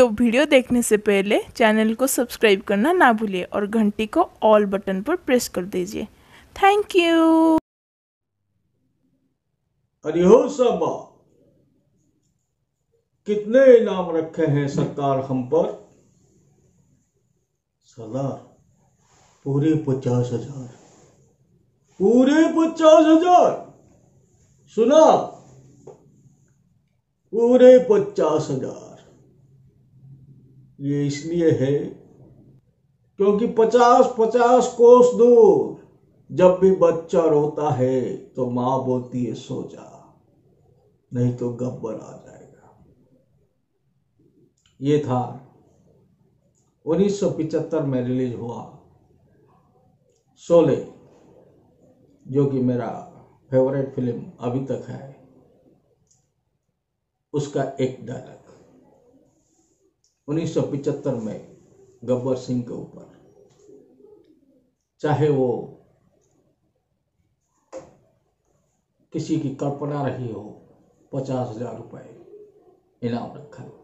तो वीडियो देखने से पहले चैनल को सब्सक्राइब करना ना भूलिए और घंटी को ऑल बटन पर प्रेस कर दीजिए। Thank you. अरे हो सब कितने इनाम रखे हैं सरकार हम पर? सरदार पूरे 50,000। पूरे 50,000। सुना? पूरे 50,000। ये इसलिए है क्योंकि 50-50 कोस दूर जब भी बच्चा रोता है तो मां बोलती है सो जा, नहीं तो गब्बर आ जाएगा। ये था 1975 में रिलीज हुआ शोले, जो कि मेरा फेवरेट फिल्म अभी तक है। उसका एक डायलॉग 1975 में गब्बर सिंह के ऊपर, चाहे वो किसी की कल्पना रही हो, 50,000 रुपए इनाम रखा था।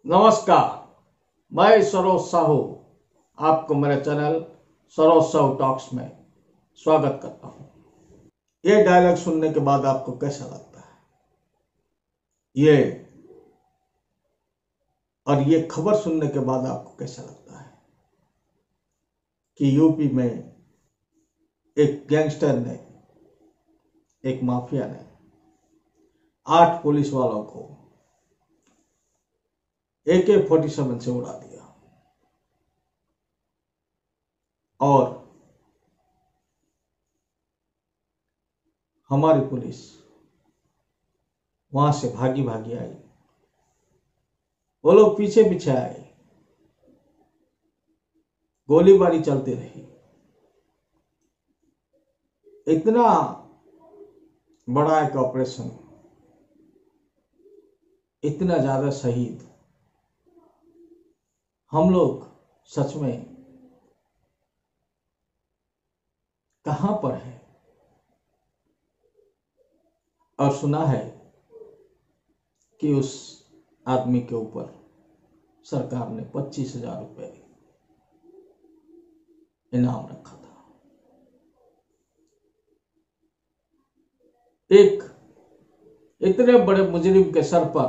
नमस्कार, मैं सरोज साहू आपको मेरे चैनल सरोज साहू टॉक्स में स्वागत करता हूं। ये डायलॉग सुनने के बाद आपको कैसा लगता है? ये खबर सुनने के बाद आपको कैसा लगता है कि यूपी में एक गैंगस्टर ने, एक माफिया ने 8 पुलिस वालों को AK-47 से उड़ा दिया और हमारी पुलिस वहां से भागी भागी आई। वो लोग पीछे पीछे आए, गोलीबारी चलती रही। इतना बड़ा एक ऑपरेशन, इतना ज्यादा शहीद, हम लोग सच में कहां पर है? और सुना है कि उस आदमी के ऊपर सरकार ने 25,000 रुपए इनाम रखा था। एक इतने बड़े मुजरिम के सर पर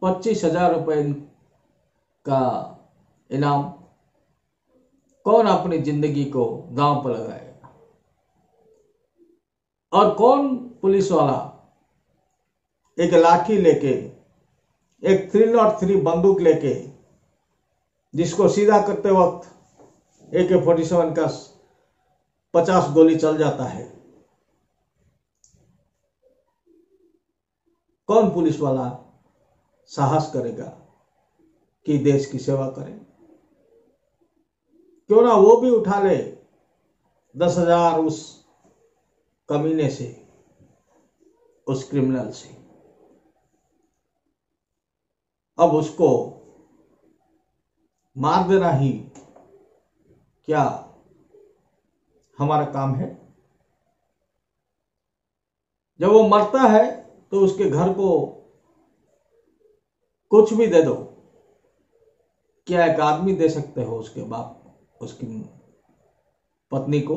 25,000 रुपए का इनाम, कौन अपनी जिंदगी को दांव पर लगाएगा? और कौन पुलिस वाला एक लाठी लेके, एक 303 बंदूक लेके, जिसको सीधा करते वक्त AK-47 का 50 गोली चल जाता है, कौन पुलिस वाला साहस करेगा कि देश की सेवा करे? क्यों ना वो भी उठा ले 10,000 उस कमीने से, उस क्रिमिनल से। अब उसको मार देना ही क्या हमारा काम है? जब वो मरता है तो उसके घर को कुछ भी दे दो। क्या एक आदमी दे सकते हो उसके बाप, उसकी पत्नी को?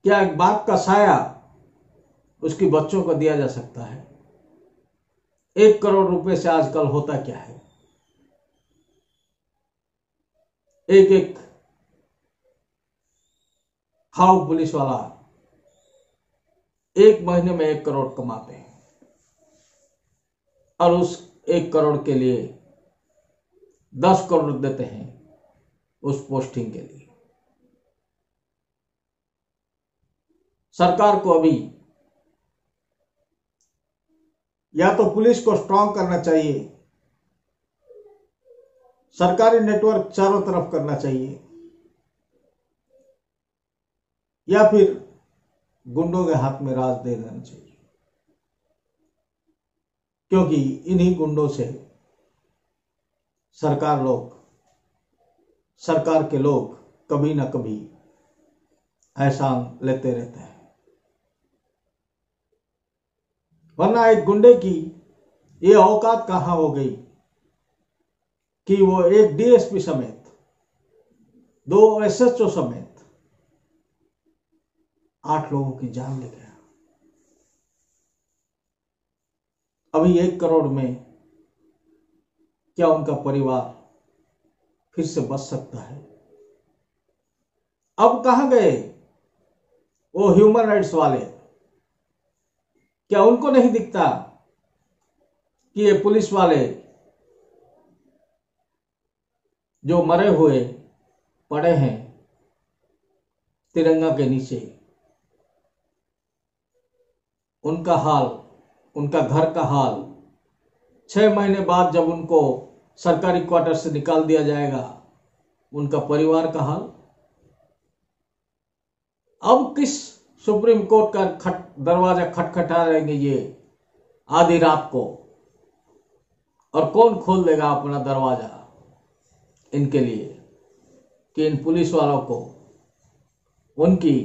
क्या एक बाप का साया उसके बच्चों को दिया जा सकता है? 1 करोड़ रुपए से आजकल होता क्या है? एक खाऊ पुलिस वाला 1 महीने में 1 करोड़ कमाते हैं और उस 1 करोड़ के लिए 10 करोड़ देते हैं उस पोस्टिंग के लिए। सरकार को अभी या तो पुलिस को स्ट्रांग करना चाहिए, सरकारी नेटवर्क चारों तरफ करना चाहिए, या फिर गुंडों के हाथ में राज दे देना चाहिए। क्योंकि इन्हीं गुंडों से सरकार के लोग कभी ना कभी एहसान लेते रहते हैं। वरना एक गुंडे की ये औकात कहां हो गई कि वो एक डीएसपी समेत, 2 एसएचओ समेत 8 लोगों की जान ले गया। अभी 1 करोड़ में क्या उनका परिवार फिर से बच सकता है? अब कहां गए वो ह्यूमन राइट्स वाले? क्या उनको नहीं दिखता कि ये पुलिस वाले जो मरे हुए पड़े हैं तिरंगा के नीचे, उनका हाल, उनका घर का हाल, 6 महीने बाद जब उनको सरकारी क्वार्टर से निकाल दिया जाएगा, उनका परिवार का हाल? अब किस सुप्रीम कोर्ट का दरवाजा खटखटा रहेंगे ये आधी रात को, और कौन खोल देगा अपना दरवाजा इनके लिए कि इन पुलिस वालों को उनकी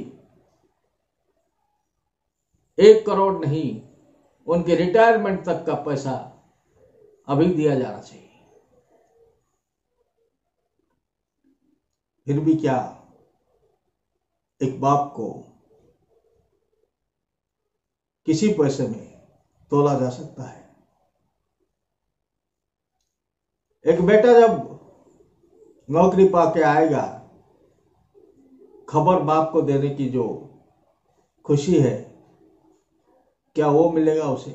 1 करोड़ नहीं, उनके रिटायरमेंट तक का पैसा अभी दिया जाना चाहिए। फिर भी क्या एक बाप को किसी पैसे में तोला जा सकता है? एक बेटा जब नौकरी पाके आएगा, खबर बाप को देने की जो खुशी है, क्या वो मिलेगा उसे?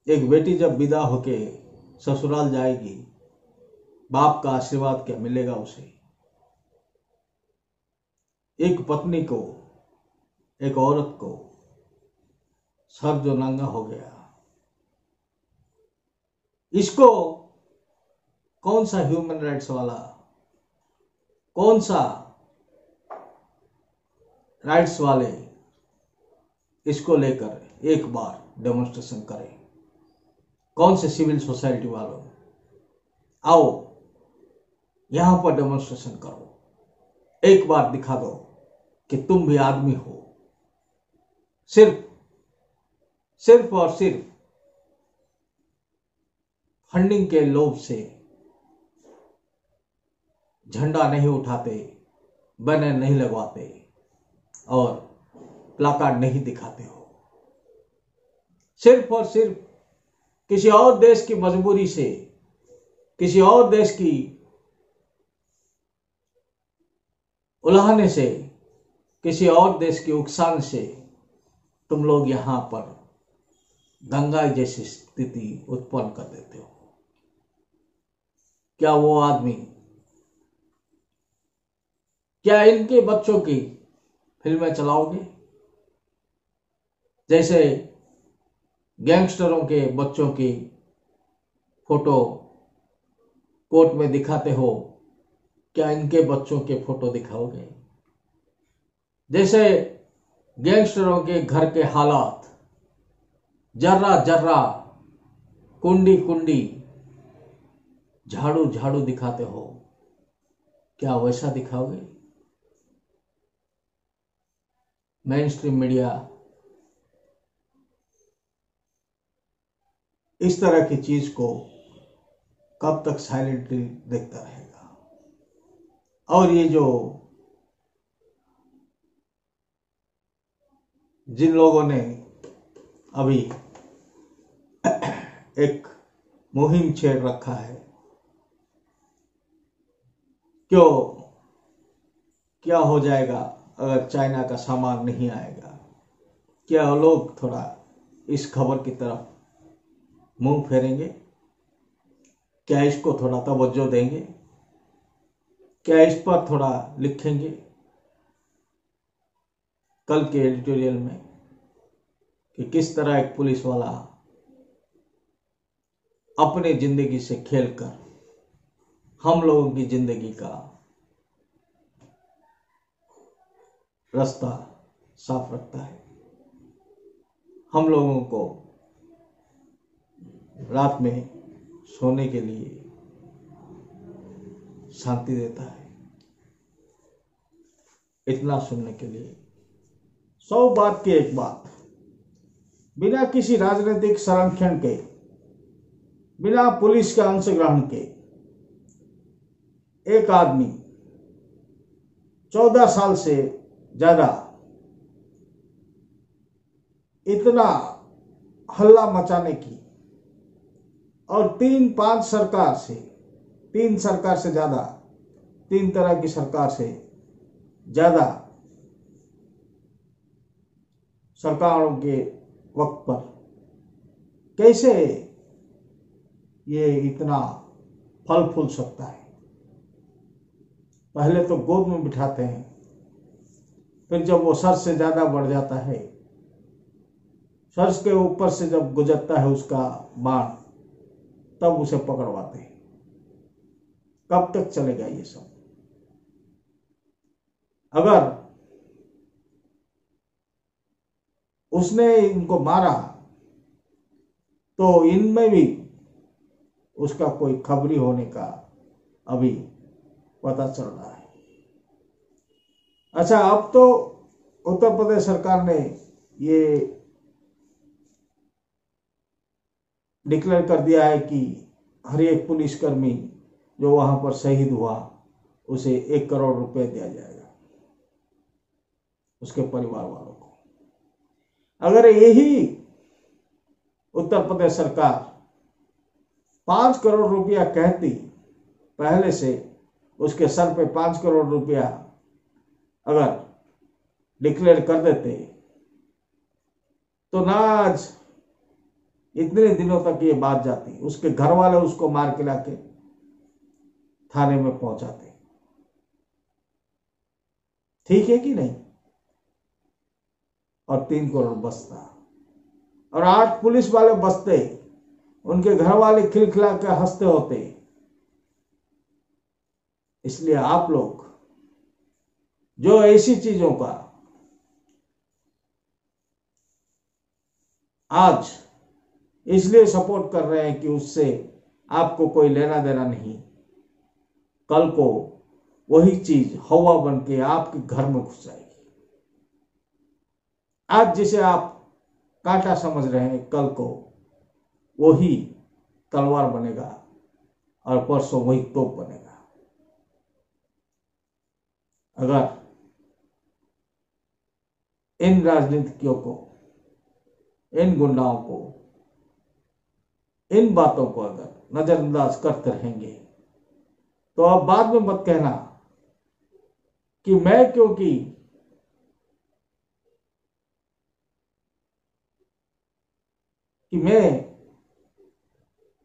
एक बेटी जब विदा होके ससुराल जाएगी, बाप का आशीर्वाद क्या मिलेगा उसे? एक पत्नी को, एक औरत को सर जो नंगा हो गया, इसको कौन सा ह्यूमन राइट्स वाला, कौन सा राइट्स वाले इसको लेकर एक बार डेमोन्स्ट्रेशन करें? कौन से सिविल सोसाइटी वालों, आओ यहां पर डेमोन्स्ट्रेशन करो, एक बार दिखा दो कि तुम भी आदमी हो। सिर्फ और सिर्फ फंडिंग के लोभ से झंडा नहीं उठाते, बैनर नहीं लगवाते और प्लाकार्ड नहीं दिखाते हो। सिर्फ और सिर्फ किसी और देश की मजबूरी से, किसी और देश की उलाहने से, किसी और देश की उकसाने से तुम लोग यहां पर दंगा जैसी स्थिति उत्पन्न कर देते हो। क्या वो आदमी, क्या इनके बच्चों की फिल्में चलाओगे? जैसे गैंगस्टरों के बच्चों की फोटो कोर्ट में दिखाते हो, क्या इनके बच्चों के फोटो दिखाओगे? जैसे गैंगस्टरों के घर के हालात जर्रा जर्रा, कुंडी कुंडी, झाड़ू झाड़ू दिखाते हो, क्या वैसा दिखाओगे? मेन स्ट्रीम मीडिया इस तरह की चीज को कब तक साइलेंटली देखता रहेगा? और ये जो जिन लोगों ने अभी एक मुहिम छेड़ रखा है, क्या हो जाएगा अगर चाइना का सामान नहीं आएगा? क्या लोग थोड़ा इस खबर की तरफ मुंह फेरेंगे? क्या इसको थोड़ा तवज्जो देंगे? क्या इस पर थोड़ा लिखेंगे कल के एडिटोरियल में कि किस तरह एक पुलिस वाला अपने जिंदगी से खेलकर हम लोगों की जिंदगी का रास्ता साफ रखता है, हम लोगों को रात में सोने के लिए शांति देता है। इतना सुनने के लिए 100 बात की एक बात, बिना किसी राजनीतिक संरक्षण के, बिना पुलिस के अंशग्रहण के, एक आदमी 14 साल से ज्यादा इतना हल्ला मचाने की और 3 सरकार से ज्यादा, 3 तरह की सरकार से ज्यादा सरकारों के वक्त पर कैसे ये इतना फल फूल सकता है। पहले तो गोद में बिठाते हैं, फिर जब वो सर से ज्यादा बढ़ जाता है, सर के ऊपर से जब गुजरता है उसका बाण, तब उसे पकड़वाते हैं। कब तक चलेगा ये सब? अगर उसने इनको मारा तो इनमें भी उसका कोई खबरी होने का अभी पता चल रहा है। अच्छा, अब तो उत्तर प्रदेश सरकार ने ये डिक्लेयर कर दिया है कि हर एक पुलिसकर्मी जो वहां पर शहीद हुआ उसे 1 करोड़ रुपए दिया जाएगा उसके परिवार वालों को। अगर यही उत्तर प्रदेश सरकार 5 करोड़ रुपया कहती पहले से, उसके सर पे 5 करोड़ रुपया अगर डिक्लेयर कर देते तो ना आज इतने दिनों तक ये बात जाती। उसके घर वाले उसको मार के लाके थाने में पहुंचाते। ठीक है कि नहीं? और 3 करोड़ बचता और 8 पुलिस वाले बचते, उनके घर वाले खिलखिला के हंसते होते। इसलिए आप लोग जो ऐसी चीजों का आज इसलिए सपोर्ट कर रहे हैं कि उससे आपको कोई लेना देना नहीं, कल को वही चीज हवा बन के आपके घर में घुस जाएगी। आज जिसे आप कांटा समझ रहे हैं, कल को वही तलवार बनेगा और परसों वही तोप बनेगा। अगर इन राजनीतिज्ञों को, इन गुंडाओं को, इन बातों को अगर नजरअंदाज करते रहेंगे तो अब बाद में मत कहना कि मैं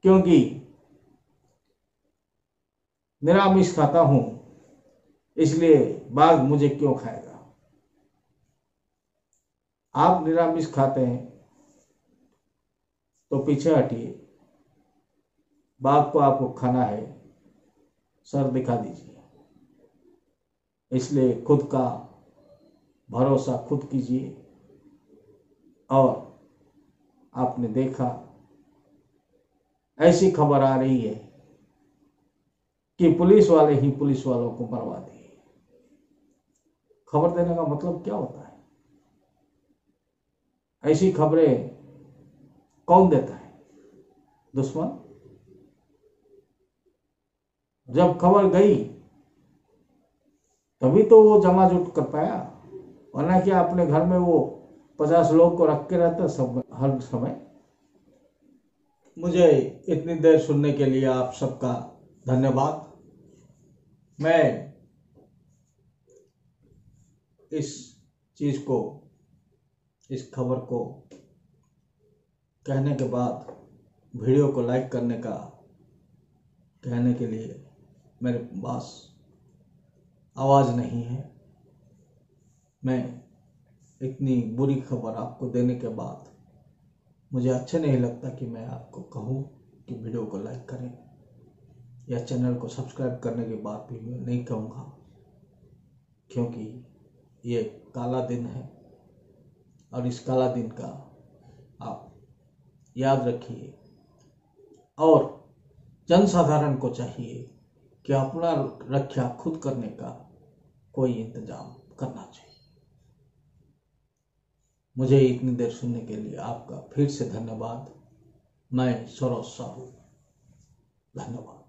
क्योंकि निरामिष खाता हूं इसलिए बाघ मुझे क्यों खाएगा। आप निरामिष खाते हैं तो पीछे हटिए, बाघ को आपको खाना है, सर दिखा दीजिए। इसलिए खुद का भरोसा खुद कीजिए। और आपने देखा ऐसी खबर आ रही है कि पुलिस वाले ही पुलिस वालों को मरवा दिए। खबर देने का मतलब क्या होता है? ऐसी खबरें कौन देता है? दुश्मन। जब खबर गई तभी तो वो जमा जुट कर पाया, वरना क्या अपने घर में वो 50 लोग को रख के रहता सब हर समय। मुझे इतनी देर सुनने के लिए आप सबका धन्यवाद। मैं इस चीज को, इस खबर को कहने के बाद वीडियो को लाइक करने का कहने के लिए मेरे पास आवाज नहीं है। मैं इतनी बुरी खबर आपको देने के बाद मुझे अच्छा नहीं लगता कि मैं आपको कहूं कि वीडियो को लाइक करें या चैनल को सब्सक्राइब करने के बाद भी मैं नहीं कहूँगा, क्योंकि ये काला दिन है और इस काला दिन का आप याद रखिए। और जनसाधारण को चाहिए कि अपना रक्षा खुद करने का कोई इंतजाम करना चाहिए। मुझे इतनी देर सुनने के लिए आपका फिर से धन्यवाद। मैं सरोज साहू, धन्यवाद।